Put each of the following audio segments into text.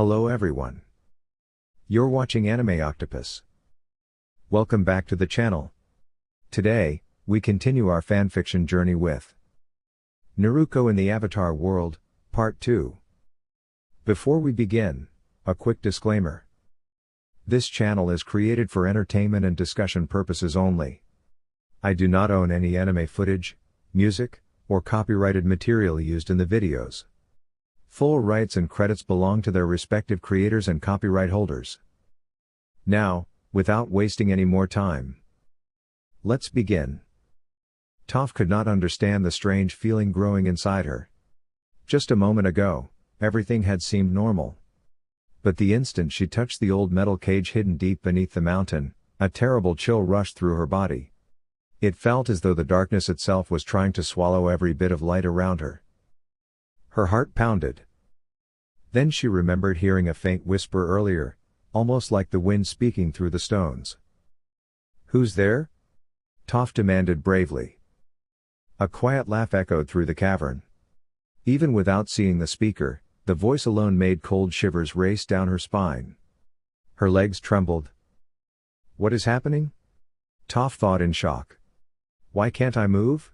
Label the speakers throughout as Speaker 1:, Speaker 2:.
Speaker 1: Hello everyone. You're watching Anime Octopus. Welcome back to the channel. Today, we continue our fanfiction journey with Naruko in the Avatar World, Part 2. Before we begin, a quick disclaimer. This channel is created for entertainment and discussion purposes only. I do not own any anime footage, music, or copyrighted material used in the videos. Full rights and credits belong to their respective creators and copyright holders. Now, without wasting any more time, let's begin. Toph could not understand the strange feeling growing inside her. Just a moment ago, everything had seemed normal. But the instant she touched the old metal cage hidden deep beneath the mountain, a terrible chill rushed through her body. It felt as though the darkness itself was trying to swallow every bit of light around her. Her heart pounded. Then she remembered hearing a faint whisper earlier, almost like the wind speaking through the stones. "Who's there?" Toph demanded bravely. A quiet laugh echoed through the cavern. Even without seeing the speaker, the voice alone made cold shivers race down her spine. Her legs trembled. "What is happening?" Toph thought in shock. "Why can't I move?"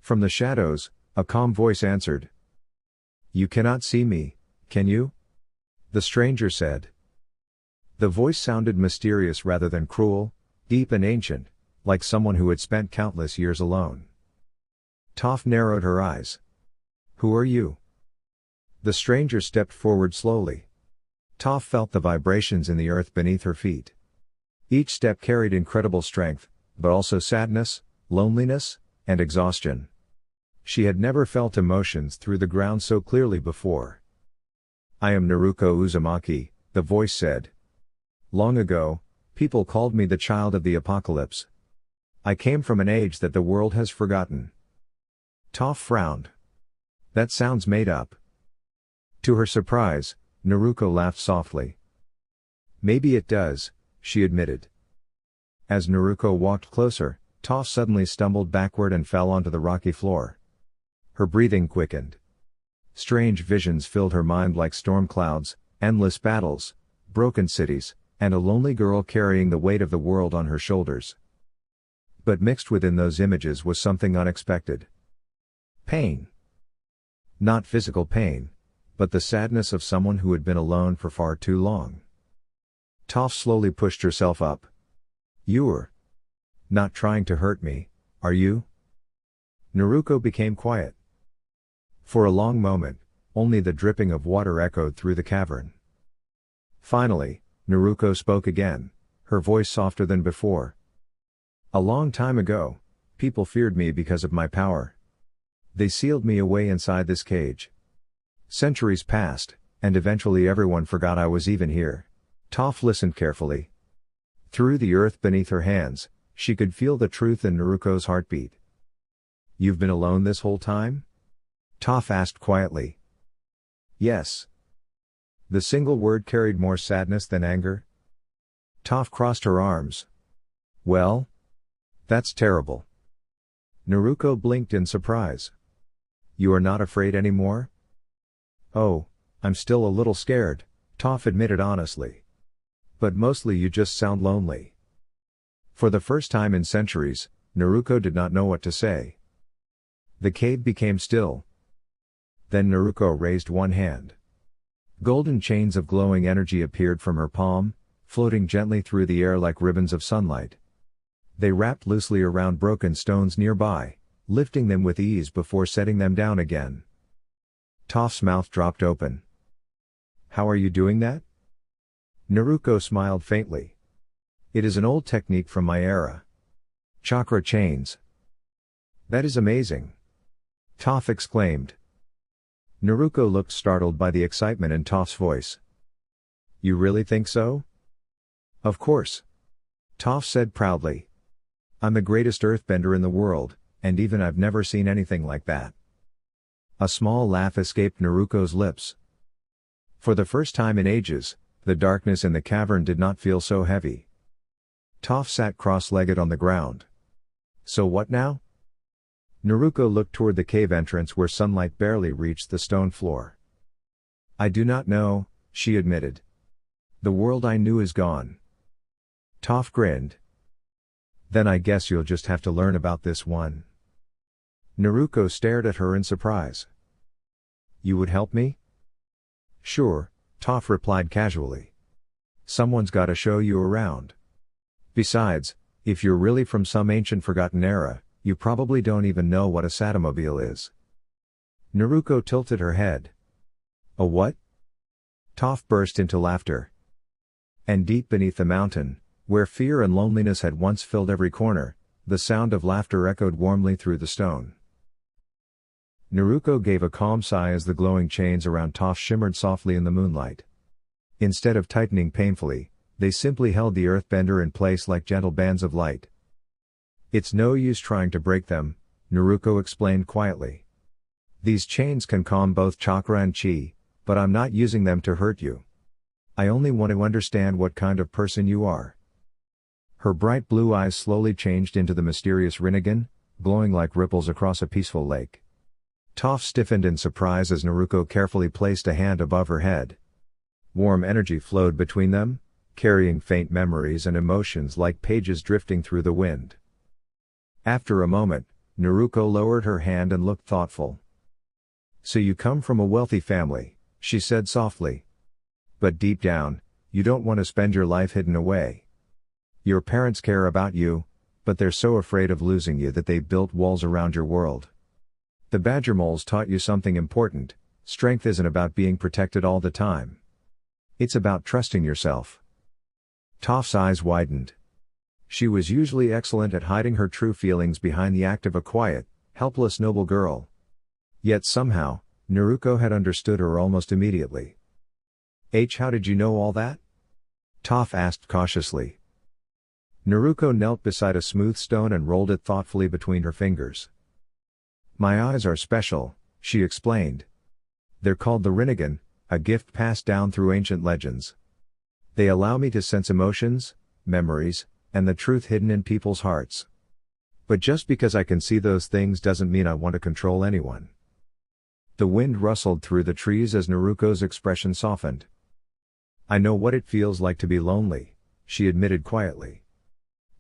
Speaker 1: From the shadows, a calm voice answered. "You cannot see me, can you?" the stranger said. The voice sounded mysterious rather than cruel, deep and ancient, like someone who had spent countless years alone. Toph narrowed her eyes. "Who are you?" The stranger stepped forward slowly. Toph felt the vibrations in the earth beneath her feet. Each step carried incredible strength, but also sadness, loneliness, and exhaustion. She had never felt emotions through the ground so clearly before. "I am Naruko Uzumaki," the voice said. "Long ago, people called me the child of the apocalypse. I came from an age that the world has forgotten." Toph frowned. "That sounds made up." To her surprise, Naruko laughed softly. "Maybe it does," she admitted. As Naruko walked closer, Toph suddenly stumbled backward and fell onto the rocky floor. Her breathing quickened. Strange visions filled her mind like storm clouds, endless battles, broken cities, and a lonely girl carrying the weight of the world on her shoulders. But mixed within those images was something unexpected. Pain. Not physical pain, but the sadness of someone who had been alone for far too long. Toph slowly pushed herself up. "You're not trying to hurt me, are you?" Naruko became quiet. For a long moment, only the dripping of water echoed through the cavern. Finally, Naruko spoke again, her voice softer than before. "A long time ago, people feared me because of my power. They sealed me away inside this cage. Centuries passed, and eventually everyone forgot I was even here." Toph listened carefully. Through the earth beneath her hands, she could feel the truth in Naruko's heartbeat. "You've been alone this whole time?" Toph asked quietly. "Yes." The single word carried more sadness than anger. Toph crossed her arms. "Well? That's terrible." Naruko blinked in surprise. "You are not afraid anymore?" "Oh, I'm still a little scared," Toph admitted honestly. "But mostly you just sound lonely." For the first time in centuries, Naruko did not know what to say. The cave became still. Then Naruko raised one hand. Golden chains of glowing energy appeared from her palm, floating gently through the air like ribbons of sunlight. They wrapped loosely around broken stones nearby, lifting them with ease before setting them down again. Toph's mouth dropped open. "How are you doing that?" Naruko smiled faintly. "It is an old technique from my era. Chakra chains." "That is amazing!" Toph exclaimed. Naruko looked startled by the excitement in Toph's voice. "You really think so?" "Of course," Toph said proudly. "I'm the greatest earthbender in the world, and even I've never seen anything like that." A small laugh escaped Naruko's lips. For the first time in ages, the darkness in the cavern did not feel so heavy. Toph sat cross-legged on the ground. "So what now?" Naruko looked toward the cave entrance where sunlight barely reached the stone floor. "I do not know," she admitted. The world I knew is gone. Toph grinned. Then I guess you'll just have to learn about this one. Naruko stared at her in surprise. You would help me? Sure, Toph replied casually. Someone's gotta show you around. Besides, if you're really from some ancient forgotten era, you probably don't even know what a satomobile is. Naruko tilted her head. A what? Toph burst into laughter. And deep beneath the mountain, where fear and loneliness had once filled every corner, the sound of laughter echoed warmly through the stone. Naruko gave a calm sigh as the glowing chains around Toph shimmered softly in the moonlight. Instead of tightening painfully, they simply held the earthbender in place like gentle bands of light. It's no use trying to break them, Naruko explained quietly. These chains can calm both chakra and chi, but I'm not using them to hurt you. I only want to understand what kind of person you are. Her bright blue eyes slowly changed into the mysterious Rinnegan, glowing like ripples across a peaceful lake. Toph stiffened in surprise as Naruko carefully placed a hand above her head. Warm energy flowed between them, carrying faint memories and emotions like pages drifting through the wind. After a moment, Naruko lowered her hand and looked thoughtful. So you come from a wealthy family, she said softly. But deep down, you don't want to spend your life hidden away. Your parents care about you, but they're so afraid of losing you that they've built walls around your world. The Badger Moles taught you something important: strength isn't about being protected all the time. It's about trusting yourself. Toph's eyes widened. She was usually excellent at hiding her true feelings behind the act of a quiet, helpless noble girl. Yet somehow, Naruko had understood her almost immediately. How did you know all that? Toph asked cautiously. Naruko knelt beside a smooth stone and rolled it thoughtfully between her fingers. My eyes are special, she explained. They're called the Rinnegan, a gift passed down through ancient legends. They allow me to sense emotions, memories, and the truth hidden in people's hearts. But just because I can see those things doesn't mean I want to control anyone. The wind rustled through the trees as Naruko's expression softened. I know what it feels like to be lonely, she admitted quietly.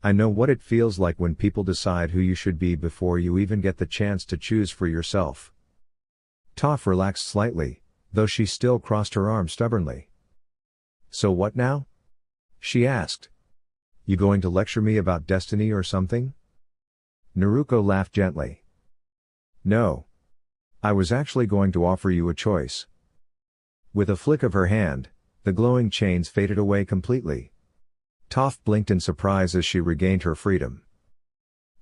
Speaker 1: I know what it feels like when people decide who you should be before you even get the chance to choose for yourself. Toph relaxed slightly, though she still crossed her arms stubbornly. So what now? She asked. You going to lecture me about destiny or something? Naruko laughed gently. No. I was actually going to offer you a choice. With a flick of her hand, the glowing chains faded away completely. Toph blinked in surprise as she regained her freedom.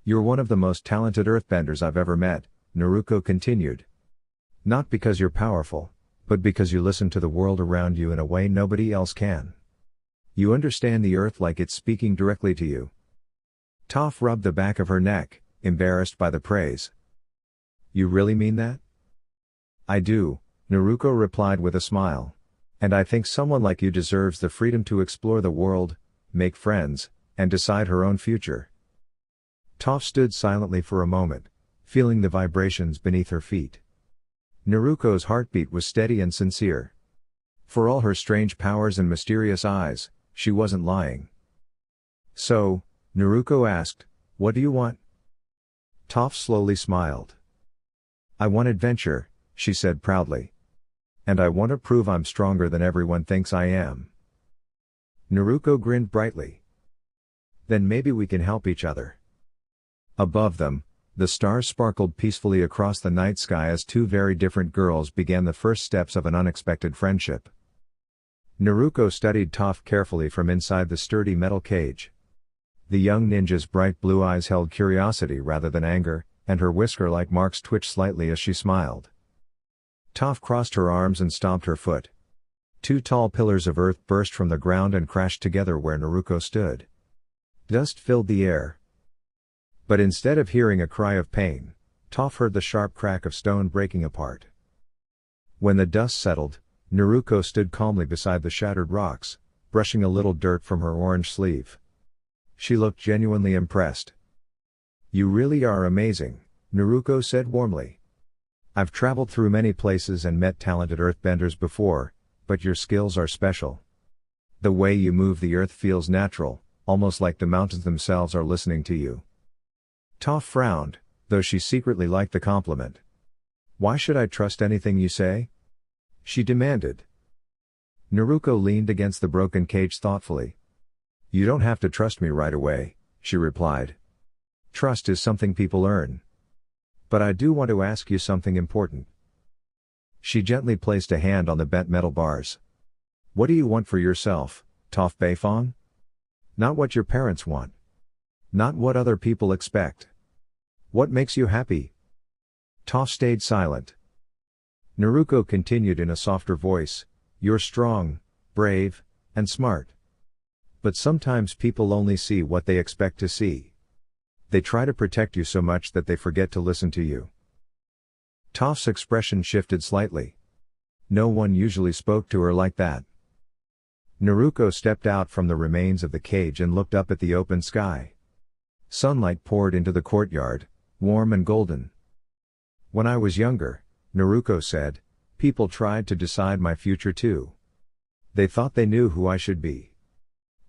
Speaker 1: You're one of the most talented earthbenders I've ever met, Naruko continued. Not because you're powerful, but because you listen to the world around you in a way nobody else can. You understand the earth like it's speaking directly to you. Toph rubbed the back of her neck, embarrassed by the praise. You really mean that? I do, Naruko replied with a smile. And I think someone like you deserves the freedom to explore the world, make friends, and decide her own future. Toph stood silently for a moment, feeling the vibrations beneath her feet. Naruko's heartbeat was steady and sincere. For all her strange powers and mysterious eyes, she wasn't lying. So, Naruko asked, what do you want? Toph slowly smiled. I want adventure, she said proudly. And I want to prove I'm stronger than everyone thinks I am. Naruko grinned brightly. Then maybe we can help each other. Above them, the stars sparkled peacefully across the night sky as two very different girls began the first steps of an unexpected friendship. Naruko studied Toph carefully from inside the sturdy metal cage. The young ninja's bright blue eyes held curiosity rather than anger, and her whisker-like marks twitched slightly as she smiled. Toph crossed her arms and stomped her foot. Two tall pillars of earth burst from the ground and crashed together where Naruko stood. Dust filled the air. But instead of hearing a cry of pain, Toph heard the sharp crack of stone breaking apart. When the dust settled, Naruko stood calmly beside the shattered rocks, brushing a little dirt from her orange sleeve. She looked genuinely impressed. You really are amazing, Naruko said warmly. I've traveled through many places and met talented earthbenders before, but your skills are special. The way you move the earth feels natural, almost like the mountains themselves are listening to you. Toph frowned, though she secretly liked the compliment. Why should I trust anything you say? She demanded. Naruko leaned against the broken cage thoughtfully. You don't have to trust me right away, she replied. Trust is something people earn. But I do want to ask you something important. She gently placed a hand on the bent metal bars. What do you want for yourself, Toph Beifong? Not what your parents want. Not what other people expect. What makes you happy? Toph stayed silent. Naruko continued in a softer voice, you're strong, brave, and smart. But sometimes people only see what they expect to see. They try to protect you so much that they forget to listen to you. Toph's expression shifted slightly. No one usually spoke to her like that. Naruko stepped out from the remains of the cage and looked up at the open sky. Sunlight poured into the courtyard, warm and golden. When I was younger, Naruko said, people tried to decide my future too. They thought they knew who I should be.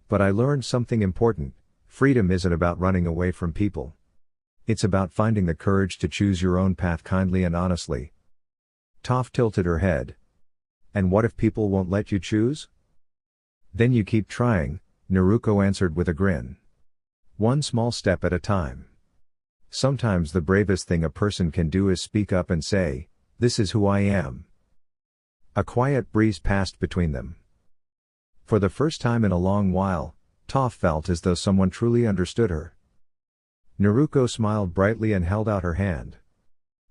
Speaker 1: But I learned something important. Freedom isn't about running away from people. It's about finding the courage to choose your own path kindly and honestly. Toph tilted her head. And what if people won't let you choose? Then you keep trying, Naruko answered with a grin. One small step at a time. Sometimes the bravest thing a person can do is speak up and say, this is who I am. A quiet breeze passed between them. For the first time in a long while, Toph felt as though someone truly understood her. Naruko smiled brightly and held out her hand.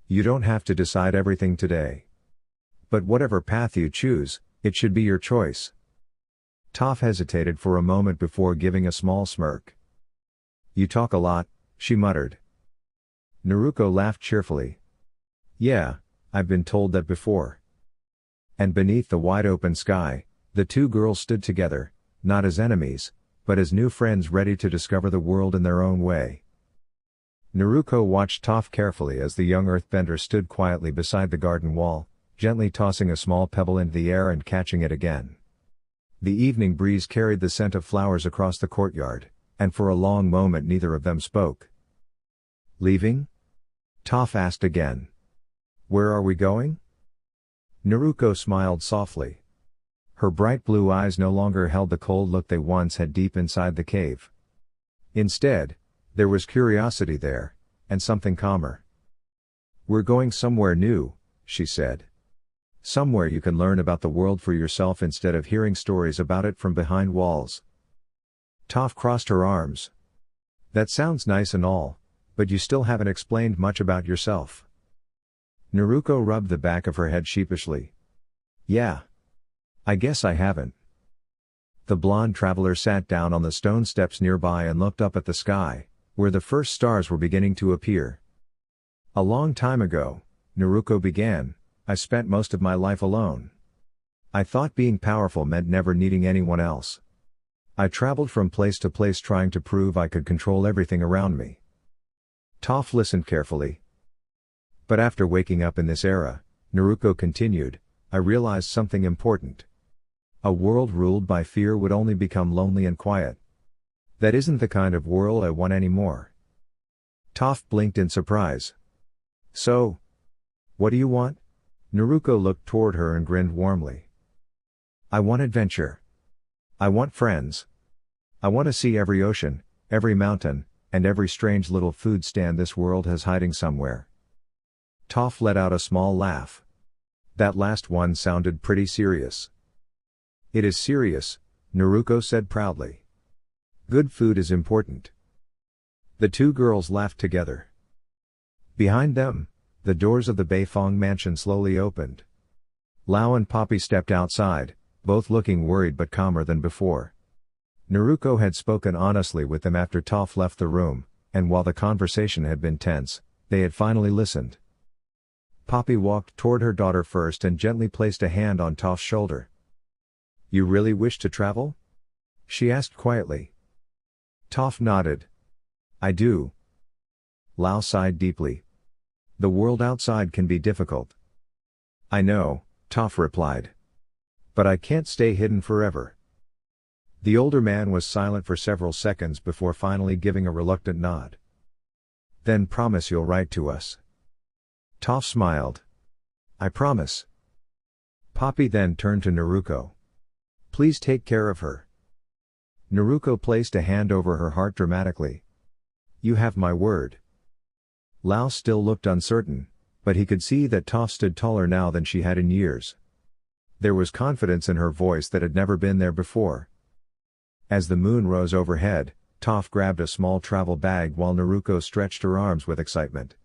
Speaker 1: You don't have to decide everything today. But whatever path you choose, it should be your choice. Toph hesitated for a moment before giving a small smirk. You talk a lot, she muttered. Naruko laughed cheerfully. Yeah, I've been told that before. And beneath the wide open sky, the two girls stood together, not as enemies, but as new friends ready to discover the world in their own way. Naruko watched Toph carefully as the young earthbender stood quietly beside the garden wall, gently tossing a small pebble into the air and catching it again. The evening breeze carried the scent of flowers across the courtyard, and for a long moment neither of them spoke. Leaving? Toph asked again. Where are we going? Naruko smiled softly. Her bright blue eyes no longer held the cold look they once had deep inside the cave. Instead, there was curiosity there, and something calmer. We're going somewhere new, she said. Somewhere you can learn about the world for yourself instead of hearing stories about it from behind walls. Toph crossed her arms. That sounds nice and all, but you still haven't explained much about yourself. Naruko rubbed the back of her head sheepishly. Yeah. I guess I haven't. The blonde traveler sat down on the stone steps nearby and looked up at the sky, where the first stars were beginning to appear. A long time ago, Naruko began, I spent most of my life alone. I thought being powerful meant never needing anyone else. I traveled from place to place trying to prove I could control everything around me. Toph listened carefully. But after waking up in this era, Naruko continued, I realized something important. A world ruled by fear would only become lonely and quiet. That isn't the kind of world I want anymore. Toph blinked in surprise. So? What do you want? Naruko looked toward her and grinned warmly. I want adventure. I want friends. I want to see every ocean, every mountain, and every strange little food stand this world has hiding somewhere. Toph let out a small laugh. That last one sounded pretty serious. It is serious, Naruko said proudly. Good food is important. The two girls laughed together. Behind them, the doors of the Beifong mansion slowly opened. Lao and Poppy stepped outside, both looking worried but calmer than before. Naruko had spoken honestly with them after Toph left the room, and while the conversation had been tense, they had finally listened. Poppy walked toward her daughter first and gently placed a hand on Toph's shoulder. You really wish to travel? She asked quietly. Toph nodded. I do. Lao sighed deeply. The world outside can be difficult. I know, Toph replied. But I can't stay hidden forever. The older man was silent for several seconds before finally giving a reluctant nod. Then promise you'll write to us. Toph smiled. I promise. Poppy then turned to Naruko. Please take care of her. Naruko placed a hand over her heart dramatically. You have my word. Lao still looked uncertain, but he could see that Toph stood taller now than she had in years. There was confidence in her voice that had never been there before. As the moon rose overhead, Toph grabbed a small travel bag while Naruko stretched her arms with excitement.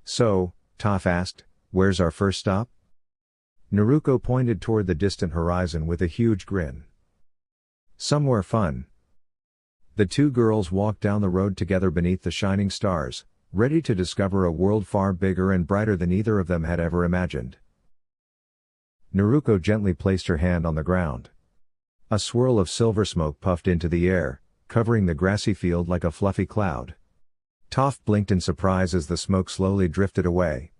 Speaker 1: So, Toph asked, where's our first stop? Naruko pointed toward the distant horizon with a huge grin. Somewhere fun. The two girls walked down the road together beneath the shining stars, ready to discover a world far bigger and brighter than either of them had ever imagined. Naruko gently placed her hand on the ground. A swirl of silver smoke puffed into the air, covering the grassy field like a fluffy cloud. Toph blinked in surprise as the smoke slowly drifted away.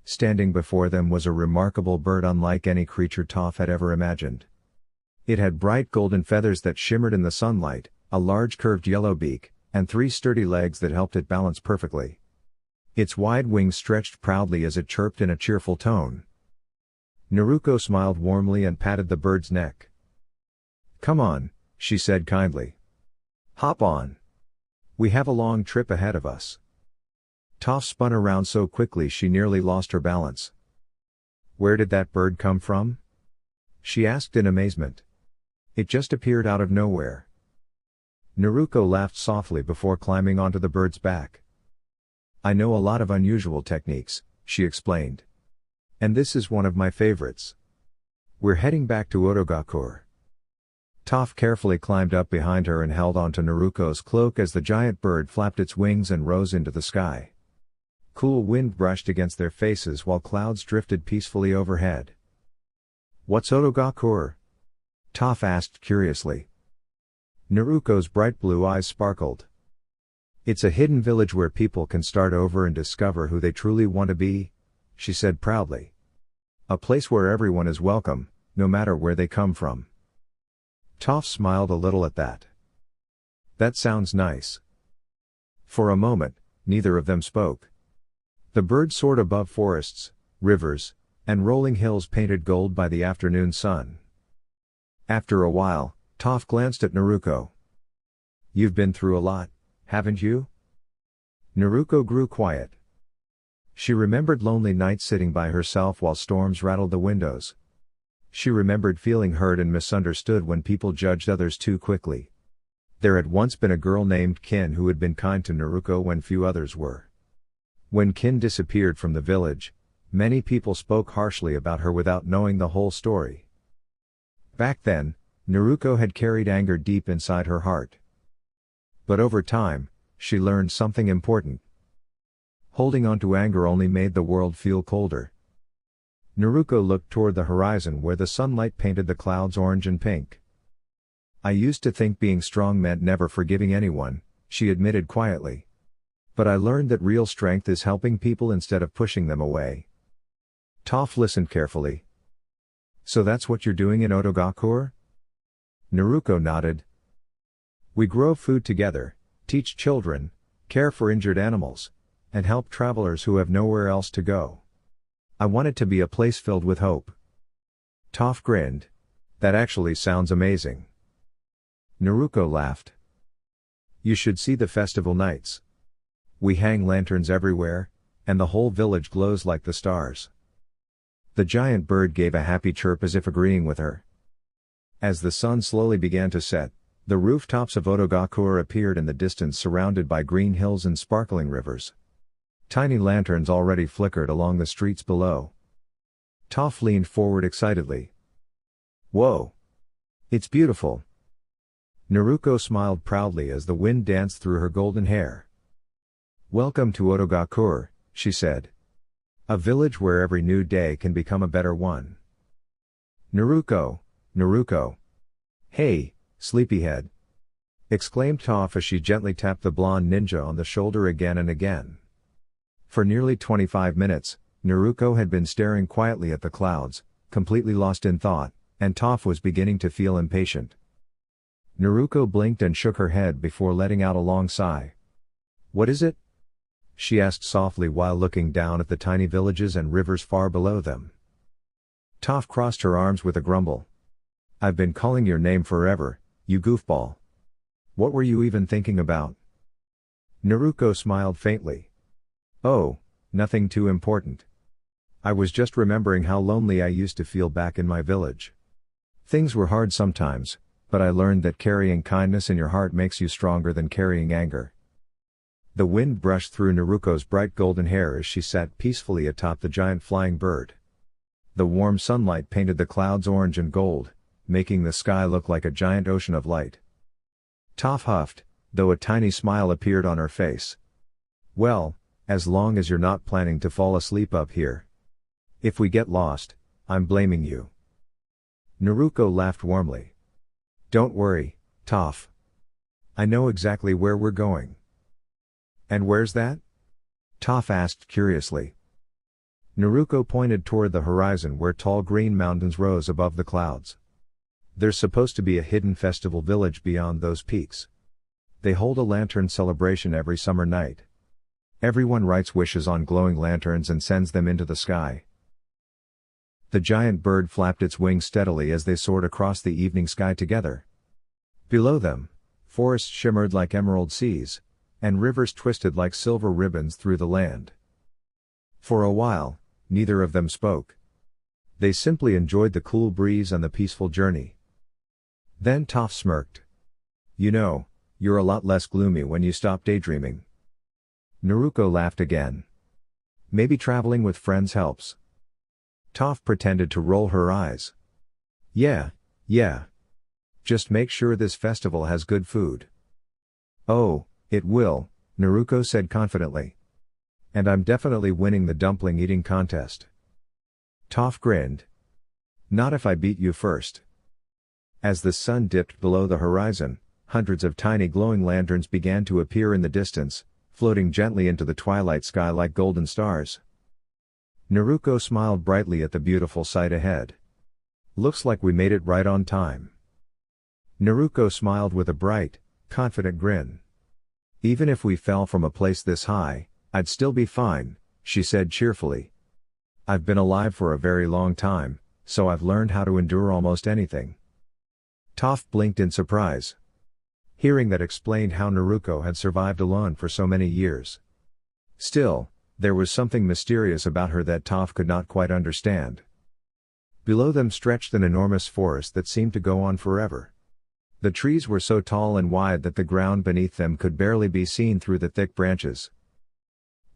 Speaker 1: Standing before them was a remarkable bird unlike any creature Toph had ever imagined. It had bright golden feathers that shimmered in the sunlight, a large curved yellow beak, and 3 sturdy legs that helped it balance perfectly. Its wide wings stretched proudly as it chirped in a cheerful tone. Naruko smiled warmly and patted the bird's neck. Come on, she said kindly. Hop on. We have a long trip ahead of us. Toph spun around so quickly she nearly lost her balance. Where did that bird come from? She asked in amazement. It just appeared out of nowhere. Naruko laughed softly before climbing onto the bird's back. I know a lot of unusual techniques, she explained. And this is one of my favorites. We're heading back to Otogakure. Toph carefully climbed up behind her and held onto Naruko's cloak as the giant bird flapped its wings and rose into the sky. Cool wind brushed against their faces while clouds drifted peacefully overhead. What's Otogakure? Toph asked curiously. Naruko's bright blue eyes sparkled. It's a hidden village where people can start over and discover who they truly want to be, she said proudly. A place where everyone is welcome, no matter where they come from. Toph smiled a little at that. That sounds nice. For a moment, neither of them spoke. The bird soared above forests, rivers, and rolling hills painted gold by the afternoon sun. After a while, Toph glanced at Naruko. You've been through a lot, haven't you? Naruko grew quiet. She remembered lonely nights sitting by herself while storms rattled the windows. She remembered feeling hurt and misunderstood when people judged others too quickly. There had once been a girl named Kin who had been kind to Naruko when few others were. When Kin disappeared from the village, many people spoke harshly about her without knowing the whole story. Back then, Naruko had carried anger deep inside her heart. But over time, she learned something important. Holding on to anger only made the world feel colder. Naruko looked toward the horizon where the sunlight painted the clouds orange and pink. I used to think being strong meant never forgiving anyone, she admitted quietly. But I learned that real strength is helping people instead of pushing them away. Toph listened carefully. So that's what you're doing in Otogakure? Naruko nodded. We grow food together, teach children, care for injured animals, and help travelers who have nowhere else to go. I want it to be a place filled with hope. Toph grinned. That actually sounds amazing. Naruko laughed. You should see the festival nights. We hang lanterns everywhere, and the whole village glows like the stars. The giant bird gave a happy chirp as if agreeing with her. As the sun slowly began to set, the rooftops of Otogakure appeared in the distance surrounded by green hills and sparkling rivers. Tiny lanterns already flickered along the streets below. Toph leaned forward excitedly. Whoa! It's beautiful. Naruko smiled proudly as the wind danced through her golden hair. Welcome to Otogakure, she said. A village where every new day can become a better one. Naruko, Naruko. Hey, sleepyhead! Exclaimed Toph as she gently tapped the blonde ninja on the shoulder again and again. For nearly 25 minutes, Naruko had been staring quietly at the clouds, completely lost in thought, and Toph was beginning to feel impatient. Naruko blinked and shook her head before letting out a long sigh. "What is it?" she asked softly while looking down at the tiny villages and rivers far below them. Toph crossed her arms with a grumble. "I've been calling your name forever, you goofball. What were you even thinking about?" Naruko smiled faintly. "Oh, nothing too important. I was just remembering how lonely I used to feel back in my village. Things were hard sometimes, but I learned that carrying kindness in your heart makes you stronger than carrying anger." The wind brushed through Naruko's bright golden hair as she sat peacefully atop the giant flying bird. The warm sunlight painted the clouds orange and gold, making the sky look like a giant ocean of light. Toph huffed, though a tiny smile appeared on her face. "Well, as long as you're not planning to fall asleep up here. If we get lost, I'm blaming you." Naruko laughed warmly. "Don't worry, Toph. I know exactly where we're going." "And where's that?" Toph asked curiously. Naruko pointed toward the horizon where tall green mountains rose above the clouds. "There's supposed to be a hidden festival village beyond those peaks. They hold a lantern celebration every summer night. Everyone writes wishes on glowing lanterns and sends them into the sky." The giant bird flapped its wings steadily as they soared across the evening sky together. Below them, forests shimmered like emerald seas, and rivers twisted like silver ribbons through the land. For a while, neither of them spoke. They simply enjoyed the cool breeze and the peaceful journey. Then Toph smirked. "You know, you're a lot less gloomy when you stop daydreaming." Naruko laughed again. "Maybe traveling with friends helps." Toph pretended to roll her eyes. Yeah. Just make sure this festival has good food." "Oh, it will," Naruko said confidently. "And I'm definitely winning the dumpling eating contest." Toph grinned. "Not if I beat you first." As the sun dipped below the horizon, hundreds of tiny glowing lanterns began to appear in the distance, floating gently into the twilight sky like golden stars. Naruko smiled brightly at the beautiful sight ahead. "Looks like we made it right on time." Naruko smiled with a bright, confident grin. "Even if we fell from a place this high, I'd still be fine," she said cheerfully. "I've been alive for a very long time, so I've learned how to endure almost anything." Toph blinked in surprise. Hearing that explained how Naruko had survived alone for so many years. Still, there was something mysterious about her that Toph could not quite understand. Below them stretched an enormous forest that seemed to go on forever. The trees were so tall and wide that the ground beneath them could barely be seen through the thick branches.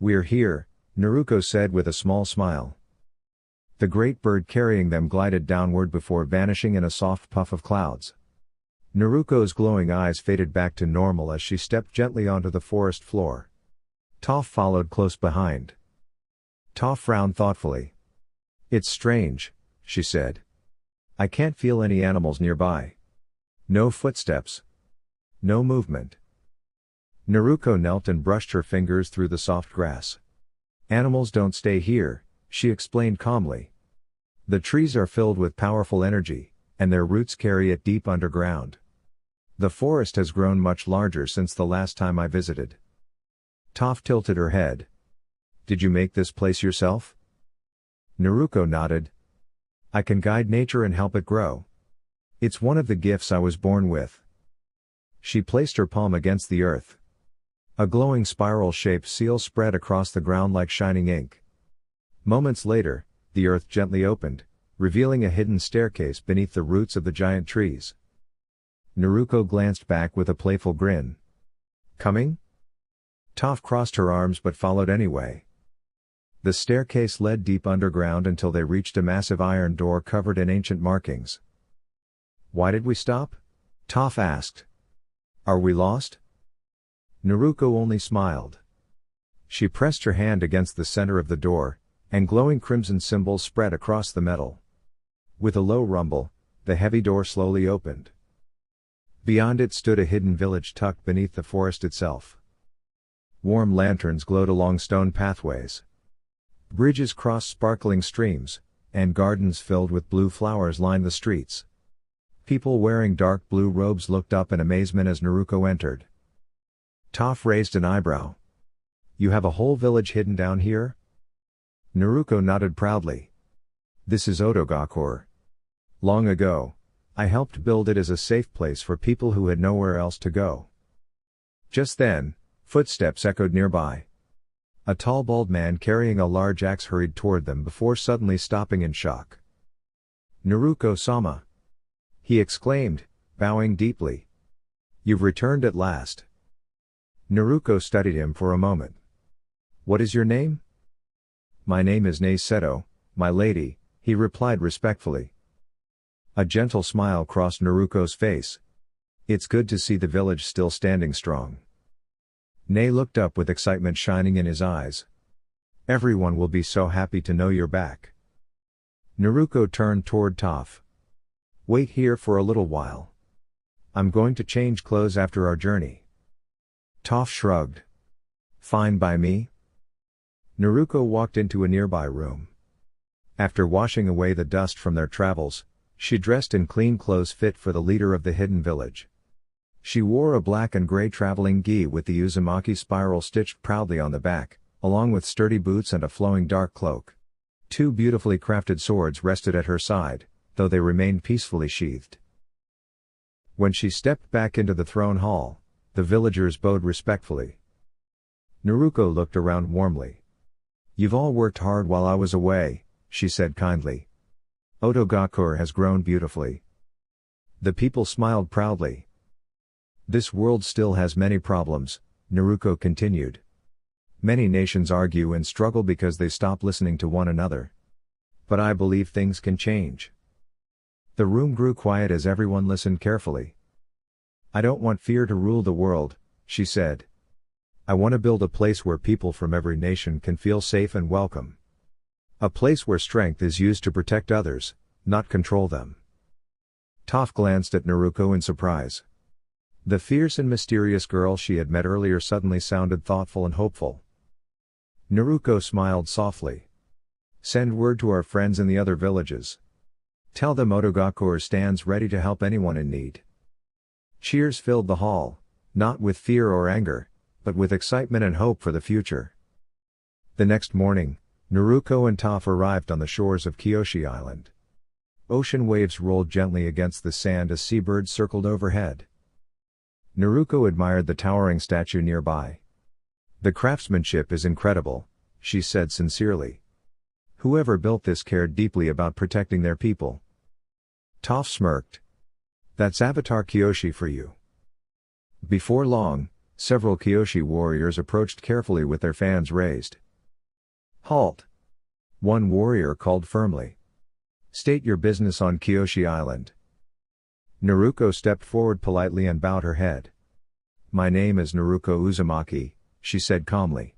Speaker 1: "We're here," Naruko said with a small smile. The great bird carrying them glided downward before vanishing in a soft puff of clouds. Naruko's glowing eyes faded back to normal as she stepped gently onto the forest floor. Toph followed close behind. Toph frowned thoughtfully. "It's strange," she said. "I can't feel any animals nearby. No footsteps. No movement." Naruko knelt and brushed her fingers through the soft grass. "Animals don't stay here," she explained calmly. "The trees are filled with powerful energy, and their roots carry it deep underground. The forest has grown much larger since the last time I visited." Toph tilted her head. "Did you make this place yourself?" Naruko nodded. "I can guide nature and help it grow. It's one of the gifts I was born with." She placed her palm against the earth. A glowing spiral-shaped seal spread across the ground like shining ink. Moments later, the earth gently opened, revealing a hidden staircase beneath the roots of the giant trees. Naruko glanced back with a playful grin. "Coming?" Toph crossed her arms but followed anyway. The staircase led deep underground until they reached a massive iron door covered in ancient markings. "Why did we stop?" Toph asked. "Are we lost?" Naruko only smiled. She pressed her hand against the center of the door, and glowing crimson symbols spread across the metal. With a low rumble, the heavy door slowly opened. Beyond it stood a hidden village tucked beneath the forest itself. Warm lanterns glowed along stone pathways. Bridges crossed sparkling streams, and gardens filled with blue flowers lined the streets. People wearing dark blue robes looked up in amazement as Naruko entered. Toph raised an eyebrow. "You have a whole village hidden down here?" Naruko nodded proudly. "This is Otogakure. Long ago, I helped build it as a safe place for people who had nowhere else to go." Just then, footsteps echoed nearby. A tall bald man carrying a large axe hurried toward them before suddenly stopping in shock. "Naruko-sama!" he exclaimed, bowing deeply. "You've returned at last." Naruko studied him for a moment. "What is your name?" "My name is Seto, my lady," he replied respectfully. A gentle smile crossed Naruko's face. "It's good to see the village still standing strong." Ne looked up with excitement shining in his eyes. "Everyone will be so happy to know you're back." Naruko turned toward Toph. "Wait here for a little while. I'm going to change clothes after our journey." Toph shrugged. "Fine by me." Naruko walked into a nearby room. After washing away the dust from their travels, she dressed in clean clothes fit for the leader of the hidden village. She wore a black and gray traveling gi with the Uzumaki spiral stitched proudly on the back, along with sturdy boots and a flowing dark cloak. 2 beautifully crafted swords rested at her side, though they remained peacefully sheathed. When she stepped back into the throne hall, the villagers bowed respectfully. Naruko looked around warmly. "You've all worked hard while I was away," she said kindly. "Otogakure has grown beautifully." The people smiled proudly. "This world still has many problems," Naruko continued. "Many nations argue and struggle because they stop listening to one another. But I believe things can change." The room grew quiet as everyone listened carefully. "I don't want fear to rule the world," she said. "I want to build a place where people from every nation can feel safe and welcome. A place where strength is used to protect others, not control them." Toph glanced at Naruko in surprise. The fierce and mysterious girl she had met earlier suddenly sounded thoughtful and hopeful. Naruko smiled softly. "Send word to our friends in the other villages. Tell them Otogakure stands ready to help anyone in need." Cheers filled the hall, not with fear or anger, but with excitement and hope for the future. The next morning, Naruko and Toph arrived on the shores of Kyoshi Island. Ocean waves rolled gently against the sand as seabirds circled overhead. Naruko admired the towering statue nearby. "The craftsmanship is incredible," she said sincerely. "Whoever built this cared deeply about protecting their people." Toph smirked. "That's Avatar Kyoshi for you." Before long, several Kyoshi warriors approached carefully with their fans raised. "Halt!" one warrior called firmly. "State your business on Kyoshi Island." Naruko stepped forward politely and bowed her head. "My name is Naruko Uzumaki," she said calmly.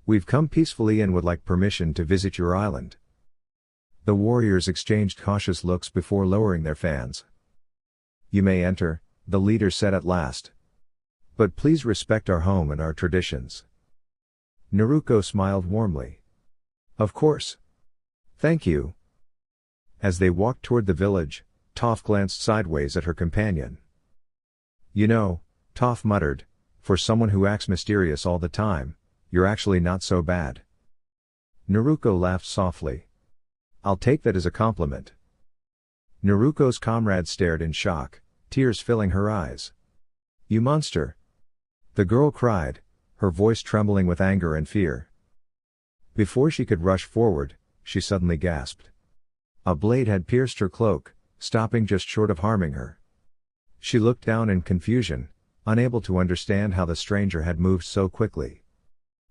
Speaker 1: "We've come peacefully and would like permission to visit your island." The warriors exchanged cautious looks before lowering their fans. "You may enter," the leader said at last. "But please respect our home and our traditions." Naruko smiled warmly. "Of course. Thank you." As they walked toward the village, Toph glanced sideways at her companion. "You know," Toph muttered, "for someone who acts mysterious all the time, you're actually not so bad." Naruko laughed softly. "I'll take that as a compliment." Naruko's comrade stared in shock, tears filling her eyes. "You monster!" the girl cried, her voice trembling with anger and fear. Before she could rush forward, she suddenly gasped. A blade had pierced her cloak, stopping just short of harming her. She looked down in confusion, unable to understand how the stranger had moved so quickly.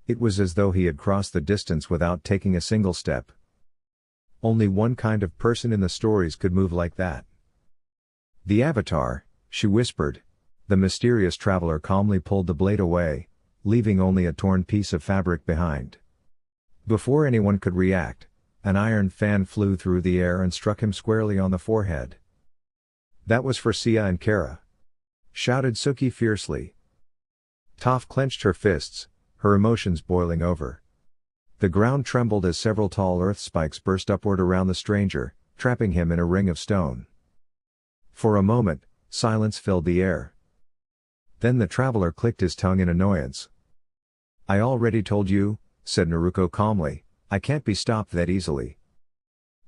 Speaker 1: It was as though he had crossed the distance without taking a single step. Only one kind of person in the stories could move like that. "The Avatar," she whispered. The mysterious traveler calmly pulled the blade away, leaving only a torn piece of fabric behind. Before anyone could react, an iron fan flew through the air and struck him squarely on the forehead. "That was for Sia and Kara!" shouted Suki fiercely. Toph clenched her fists, her emotions boiling over. The ground trembled as several tall earth spikes burst upward around the stranger, trapping him in a ring of stone. For a moment, silence filled the air. Then the traveler clicked his tongue in annoyance. "I already told you," said Naruko calmly, "I can't be stopped that easily."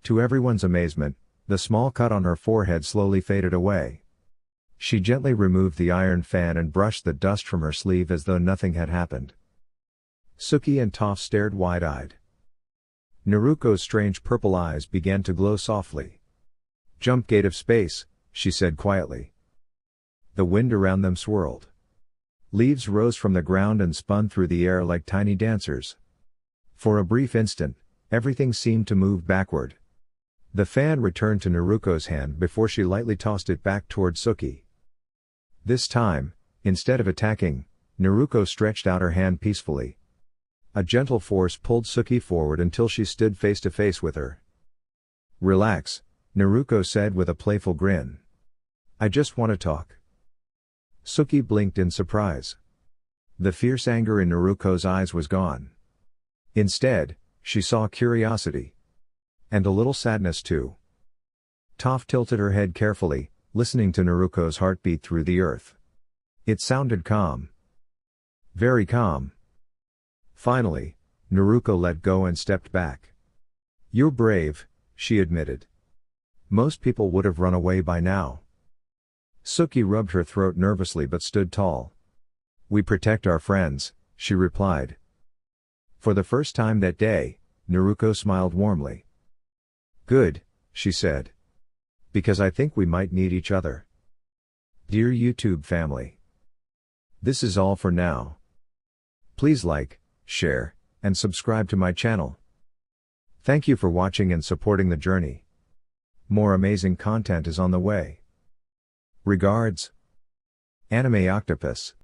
Speaker 1: To everyone's amazement, the small cut on her forehead slowly faded away. She gently removed the iron fan and brushed the dust from her sleeve as though nothing had happened. Suki and Toph stared wide-eyed. Naruko's strange purple eyes began to glow softly. "Jump gate of space," she said quietly. The wind around them swirled. Leaves rose from the ground and spun through the air like tiny dancers. For a brief instant, everything seemed to move backward. The fan returned to Naruko's hand before she lightly tossed it back toward Suki. This time, instead of attacking, Naruko stretched out her hand peacefully. A gentle force pulled Suki forward until she stood face to face with her. "Relax," Naruko said with a playful grin. "I just want to talk." Suki blinked in surprise. The fierce anger in Naruko's eyes was gone. Instead, she saw curiosity. And a little sadness too. Toph tilted her head carefully, listening to Naruko's heartbeat through the earth. It sounded calm. Very calm. Finally, Naruko let go and stepped back. "You're brave," she admitted. "Most people would have run away by now." Suki rubbed her throat nervously but stood tall. "We protect our friends," she replied. For the first time that day, Naruko smiled warmly. "Good," she said. "Because I think we might need each other." Dear YouTube family, this is all for now. Please like, share, and subscribe to my channel. Thank you for watching and supporting the journey. More amazing content is on the way. Regards, Anime Octopus.